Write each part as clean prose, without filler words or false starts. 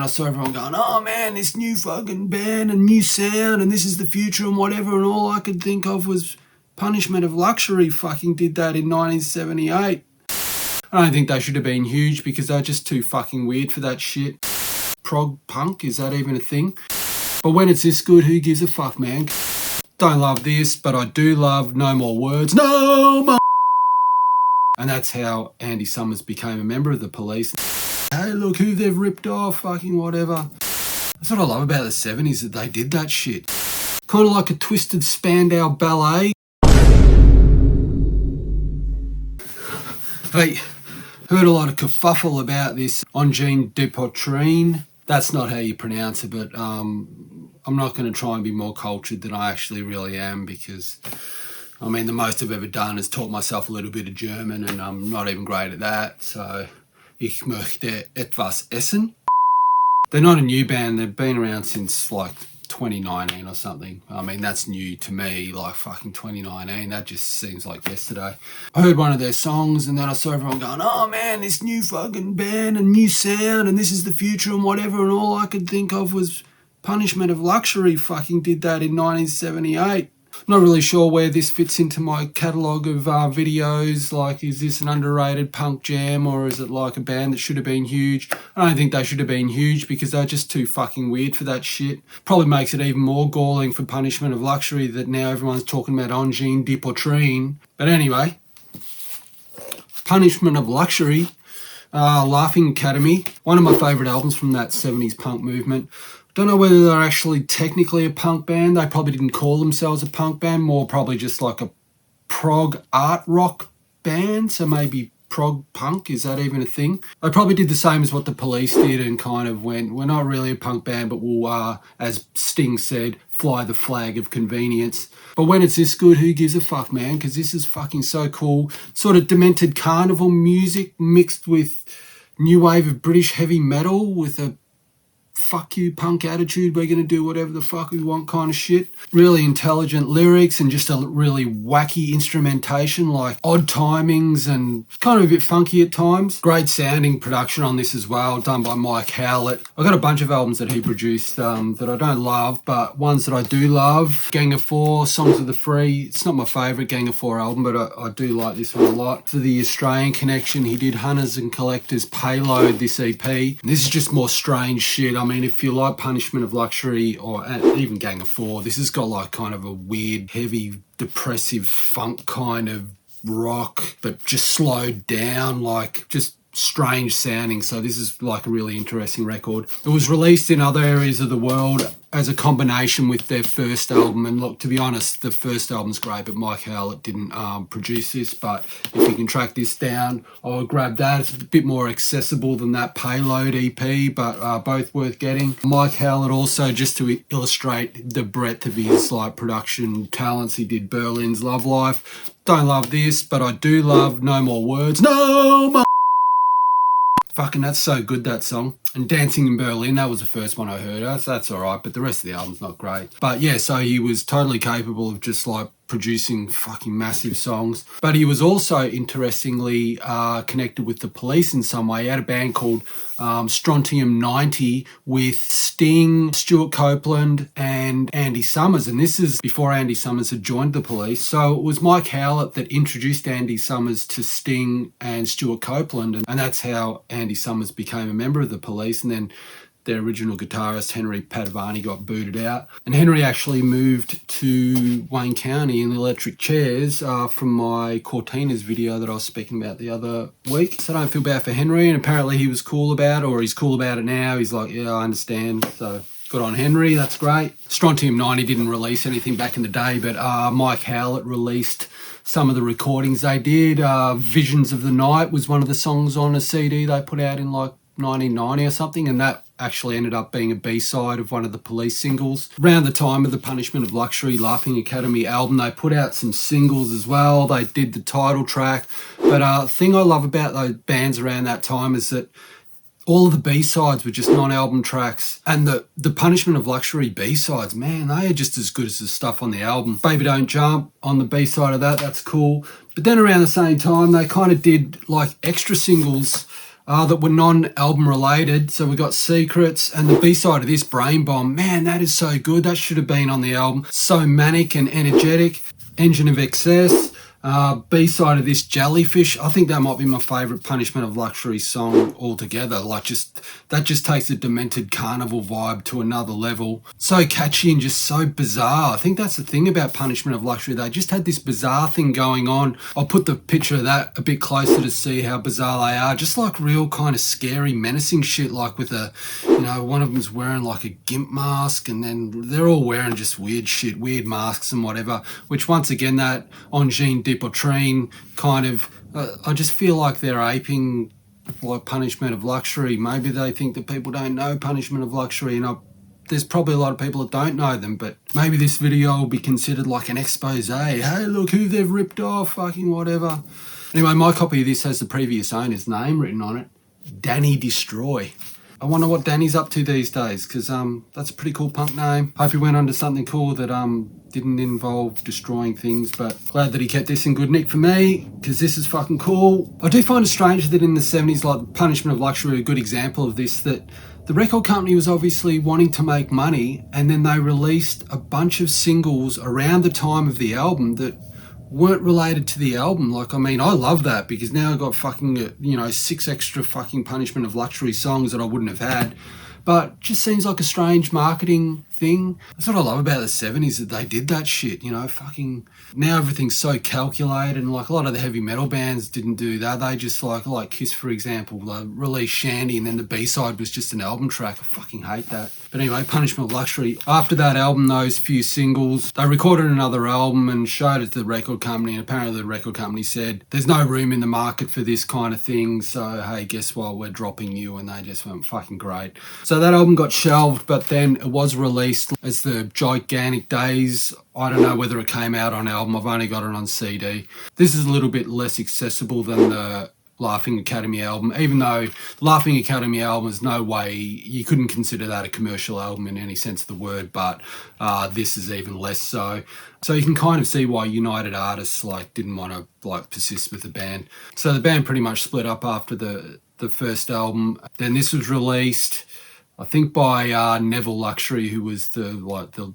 then I saw everyone going, oh man, this new fucking band and new sound and this is the future and whatever, and all I could think of was Punishment of Luxury fucking did that in 1978. I don't think they should have been huge because they're just too fucking weird for that shit. Prog punk, is that even a thing? But when it's this good, who gives a fuck, man? Don't love this, but I do love No More Words. No more. And that's how Andy Summers became a member of the Police. Hey, look who they've ripped off, fucking whatever. That's what I love about the 70s, that they did that shit. Kind of like a twisted Spandau ballet. Hey, heard a lot of kerfuffle about this Angine de Poitrine. That's not how you pronounce it, but I'm not going to try and be more cultured than I actually really am, because I mean, the most I've ever done is taught myself a little bit of German, and I'm not even great at that. So, ich möchte etwas essen. They're not a new band. They've been around since like 2019 or something. I mean, that's new to me, like fucking 2019. That just seems like yesterday. I heard one of their songs and then I saw everyone going, oh man, this new fucking band and new sound and this is the future and whatever, and all I could think of was Punishment of Luxury fucking did that in 1978. Not really sure where this fits into my catalogue of videos. Like, is this an underrated punk jam, or is it like a band that should have been huge? I don't think they should have been huge because they're just too fucking weird for that shit. Probably makes it even more galling for Punishment of Luxury that now everyone's talking about Angine de Poitrine. But anyway, Punishment of Luxury, Laughing Academy, one of my favourite albums from that 70s punk movement. Don't know whether they're actually technically a punk band. They probably didn't call themselves a punk band, more probably just like a prog art rock band. So maybe prog punk, is that even a thing? They probably did the same as what the Police did and kind of went, we're not really a punk band, but we'll, as Sting said, fly the flag of convenience. But when it's this good, who gives a fuck, man? Because this is fucking so cool. Sort of demented carnival music mixed with new wave of British heavy metal with a fuck you punk attitude, we're going to do whatever the fuck we want kind of shit. Really intelligent lyrics and just a really wacky instrumentation, like odd timings and kind of a bit funky at times. Great sounding production on this as well, done by Mike Howlett. I've got a bunch of albums that he produced that I don't love, but ones that I do love. Gang of Four, Songs of the Free. It's not my favourite Gang of Four album, but I do like this one a lot. For the Australian connection, he did Hunters and Collectors Payload, this EP. This is just more strange shit. I mean, if you like Punishment of Luxury or even Gang of Four, this has got like kind of a weird, heavy, depressive funk kind of rock, but just slowed down, like just strange sounding. So this is like a really interesting record. It was released in other areas of the world as a combination with their first album, and look, to be honest, the first album's great, but Mike Howlett didn't produce this. But if you can track this down, I'll grab that. It's a bit more accessible than that Payload EP, but both worth getting. Mike Howlett also, just to illustrate the breadth of his like production talents, he did Berlin's Love Life. Don't love this, but I do love No More Words. No more. Fucking, that's so good, that song. And Dancing in Berlin, that was the first one I heard. That's all right, but the rest of the album's not great. But yeah, so he was totally capable of just like producing fucking massive songs. But he was also, interestingly, connected with the Police in some way. He had a band called Strontium 90 with Sting, Stewart Copeland and Andy Summers. And this is before Andy Summers had joined the Police. So it was Mike Howlett that introduced Andy Summers to Sting and Stewart Copeland. And that's how Andy Summers became a member of the Police. And then their original guitarist, Henry Padovani, got booted out. And Henry actually moved to Wayne County in the electric chairs from my Cortinas video that I was speaking about the other week. So I don't feel bad for Henry, and apparently he was cool about it, or he's cool about it now. He's like, yeah, I understand. So good on Henry, that's great. Strontium 90 didn't release anything back in the day, but Mike Howlett released some of the recordings they did. Visions of the Night was one of the songs on a CD they put out in like 1990 or something, and that actually ended up being a B-side of one of the Police singles. Around the time of the Punishment of Luxury Laughing Academy album, they put out some singles as well. They did the title track. But the thing I love about those bands around that time is that all of the B-sides were just non-album tracks. And the Punishment of Luxury B-sides, man, they are just as good as the stuff on the album. Baby Don't Jump on the B-side of that, that's cool. But then around the same time, they kind of did like extra singles that were non-album related. So we got Secrets, and the B-side of this, Brain Bomb. Man, that is so good. That should have been on the album. So manic and energetic. Engine of Excess. B-side of this, Jellyfish. I think that might be my favourite Punishment of Luxury song altogether. Like, that just takes a demented carnival vibe to another level. So catchy and just so bizarre. I think that's the thing about Punishment of Luxury. They just had this bizarre thing going on. I'll put the picture of that a bit closer to see how bizarre they are. Just like real kind of scary, menacing shit, like with a, one of them's wearing like a gimp mask, and then they're all wearing just weird shit, weird masks and whatever, which once again, that Angine de Poitrine kind of, I just feel like they're aping like Punishment of Luxury. Maybe they think that people don't know Punishment of Luxury, and there's probably a lot of people that don't know them, but maybe this video will be considered like an expose. Hey, look who they've ripped off, fucking whatever. Anyway, my copy of this has the previous owner's name written on it, Danny Destroy. I wonder what Danny's up to these days, because that's a pretty cool punk name. Hope he went on to something cool that didn't involve destroying things, but glad that he kept this in good nick for me, because this is fucking cool. I do find it strange that in the 70s, like Punishment of Luxury, a good example of this, that the record company was obviously wanting to make money, and then they released a bunch of singles around the time of the album that weren't related to the album. Like, I mean, I love that, because now I've got fucking, 6 extra fucking Punishment of Luxury songs that I wouldn't have had. But just seems like a strange marketing thing. That's what I love about the 70s, that they did that shit, fucking, now everything's so calculated, and like a lot of the heavy metal bands didn't do that. They just like Kiss, for example, they released Shandy and then the B-side was just an album track. I fucking hate that. But anyway, Punishment of Luxury, after that album, those few singles, they recorded another album and showed it to the record company, and apparently the record company said, there's no room in the market for this kind of thing, so hey, guess what, we're dropping you. And they just went, fucking great. So that album got shelved, but then it was released as the Gigantic Days. I don't know whether it came out on album. I've only got it on CD. This is a little bit less accessible than the Laughing Academy album, even though Laughing Academy album is no way, you couldn't consider that a commercial album in any sense of the word, but this is even less so. So you can kind of see why United Artists didn't want to persist with the band. So the band pretty much split up after the first album. Then this was released, I think, by Neville Luxury, who was the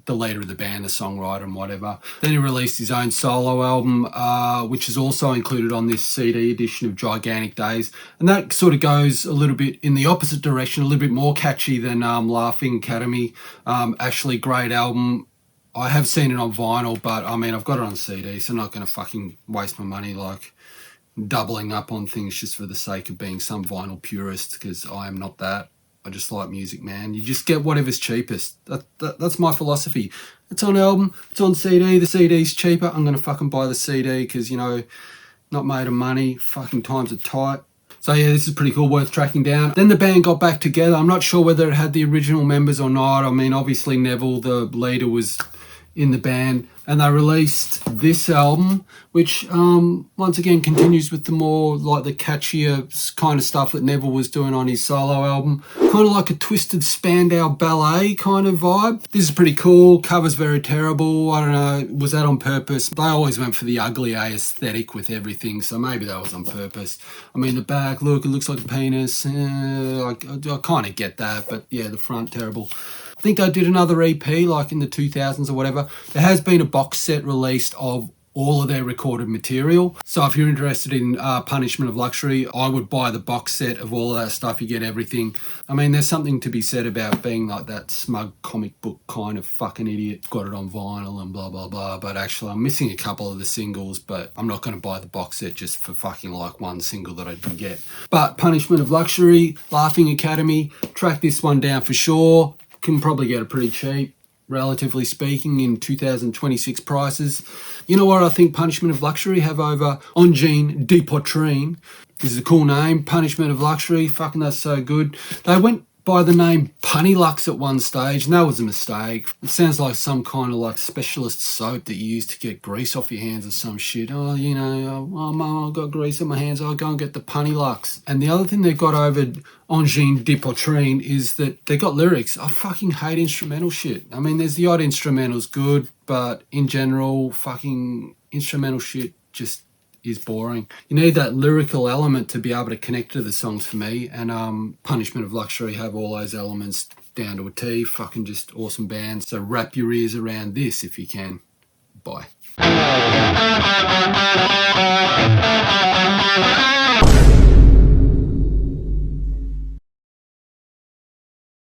leader of the band, the songwriter and whatever. Then he released his own solo album, which is also included on this CD edition of Gigantic Days. And that sort of goes a little bit in the opposite direction, a little bit more catchy than Laughing Academy. Actually, great album. I have seen it on vinyl, but I mean, I've got it on CD, so I'm not going to fucking waste my money doubling up on things just for the sake of being some vinyl purist, because I am not that. I just like music, man. You just get whatever's cheapest. That's my philosophy. It's on album, it's on CD, the CD's cheaper, I'm going to fucking buy the CD because, not made of money, fucking times are tight. So yeah, this is pretty cool, worth tracking down. Then the band got back together. I'm not sure whether it had the original members or not. I mean, obviously Neville, the leader, was in the band, and they released this album, which once again continues with the more the catchier kind of stuff that Neville was doing on his solo album. Kind of like a Twisted Spandau Ballet kind of vibe. This is pretty cool. Cover's very terrible. I don't know, was that on purpose? They always went for the ugly A aesthetic with everything, so maybe that was on purpose. I mean, the back, look, it looks like a penis. I kind of get that, but yeah, the front, terrible. I think they did another EP in the 2000s or whatever. There has been a box set released of all of their recorded material. So if you're interested in Punishment of Luxury, I would buy the box set of all of that stuff. You get everything. I mean, there's something to be said about being like that smug comic book kind of fucking idiot. Got it on vinyl and blah, blah, blah. But actually, I'm missing a couple of the singles, but I'm not going to buy the box set just for fucking one single that I didn't get. But Punishment of Luxury, Laughing Academy, track this one down for sure. Can probably get it pretty cheap, relatively speaking, in 2026 prices. You know what I think Punishment of Luxury have over Angine de Poitrine? This is a cool name, Punishment of Luxury. Fucking, that's so good. They went by the name Punny Lux at one stage, and that was a mistake. It sounds like some kind of specialist soap that you use to get grease off your hands or some shit. Oh, Mum, I've got grease on my hands. I'll go and get the Punny Lux. And the other thing they've got over Angine de Poitrine is that they got lyrics. I fucking hate instrumental shit. I mean, there's the odd instrumentals good, but in general, fucking instrumental shit just is boring. You need that lyrical element to be able to connect to the songs for me, and Punishment of Luxury have all those elements down to a T. Fucking just awesome band. So wrap your ears around this if you can. Bye.